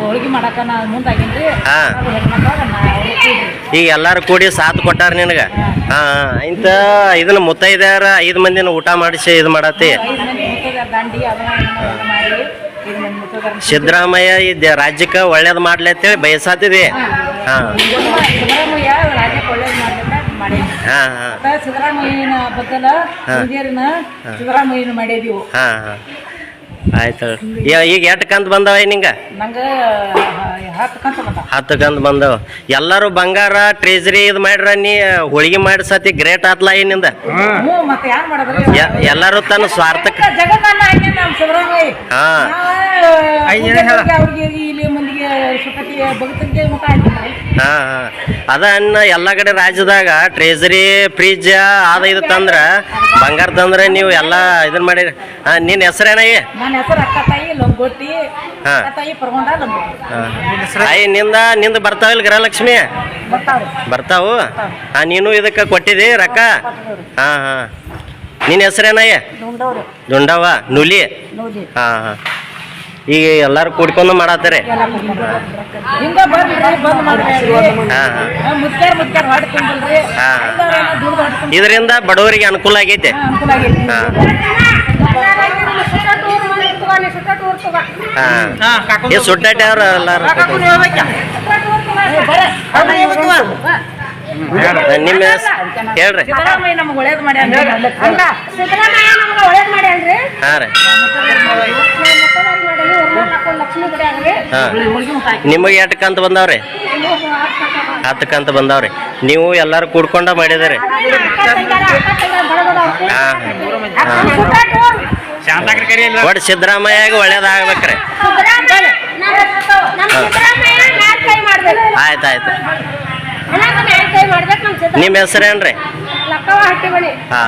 ಹೋಳಿಗೆ ಮಾಡಕ ನಾ ಮುಂದಾಗಿನ್ರಿ. ಈಗ ಎಲ್ಲಾರು ಕೂಡಿ ಸಾಥ್ ಕೊಟ್ಟಾರ ನಿನಗ. ಹಾ ಇಂತ ಇದನ್ನ ಮುತ್ತೈದ್ಯಾರ 5 ಮಂದಿನ ಊಟ ಮಾಡಿಸಿ ಇದು ಮಾಡತ್ತಿ. ಸಿದ್ದರಾಮಯ್ಯ ಈ ರಾಜ್ಯಕ್ಕೆ ಒಳ್ಳೇದು ಮಾಡ್ಲಿ ಅಂತೇಳಿ ಬಯಸಾತಿದೆ. ಹಾ ಹಾ ಹಾ ಸಿದ್ದರಾಮಯ್ಯನ ಬದಲ ಸಿದ್ದರಾಮಯ್ಯನ ಮಾಡಿದೀವಿ. ಹಾ ಹಾ ಆಯ್ತು. ಈಗ ಎಷ್ಟು ಕಂತು ಬಂದವ ನಿಂಗ? ನಂಗೆ 10 ಕಂತು ಬಂದವ. ಎಲ್ಲರೂ ಬಂಗಾರ ಟ್ರೇಜರಿ ಇದು ಮಾಡ್ರ, ನೀ ಹೋಳಿಗೆ ಮಾಡಿ ಸತಿ ಗ್ರೇಟ್ ಆತ್ಲ ಏನಿಂದ. ಎಲ್ಲರೂ ತನ್ನ ಸ್ವಾರ್ಥಕ್ಕೆ ಹಾ ಹಾ ಹಾ ಅದ ಅನ್ನ ಎಲ್ಲ ಕಡೆ ರಾಜ್ಯದಾಗ ಟ್ರೇಜರಿ ಫ್ರಿಜ್ ಅದ ಇದು ತಂದ್ರ ಬಂಗಾರ ತಂದ್ರ ನೀವು ಎಲ್ಲ ಇದನ್ ಮಾಡಿರಿ. ನಿನ್ನ ಹೆಸರೇನಯ್ಯ? ಅಯ್ಯ ನಿಂದ ಬರ್ತಾವಿಲ್ಲ ಗೃಹಲಕ್ಷ್ಮಿ? ಬರ್ತಾವು. ನೀನು ಇದಕ್ಕೆ ಕೊಟ್ಟಿದಿ ರೊಕ್ಕ? ಹಾ ಹಾ ನಿನ್ನ ಹೆಸರೇನಯ್ಯ? ದುಂಡವ್ವ ನುಲಿ. ಹಾ ಹಾ ಈಗ ಎಲ್ಲಾರು ಕೂಡ್ಕೊಂಡು ಮಾಡತ್ತಾರೆ. ಇದರಿಂದ ಬಡವರಿಗೆ ಅನುಕೂಲ ಆಗೈತೆ. ಸುಟ್ಟಾಟಿ ಅವ್ರ ಎಲ್ಲಾರು ನಿಮ್ಮ ಹೇಳ್ರಿ. ಹಾ ರೀ ನಿಮಗೆ ಎಷ್ಟು ಕಂತು ಬಂದಾವ್ರಿ? 10 ಕಂತು ಬಂದಾವ್ರಿ. ನೀವು ಎಲ್ಲಾರು ಕೂಡ್ಕೊಂಡ ಮಾಡಿದಾರೆ. ಒಟ್ಟು ಸಿದ್ದರಾಮಯ್ಯಾಗ ಒಳ್ಳೇದಾಗ್ಬೇಕ್ರಿ. ಆಯ್ತಾಯ್ತು. ನಿಮ್ಮ ಹೆಸರೇನ್ರಿ? ಹಾ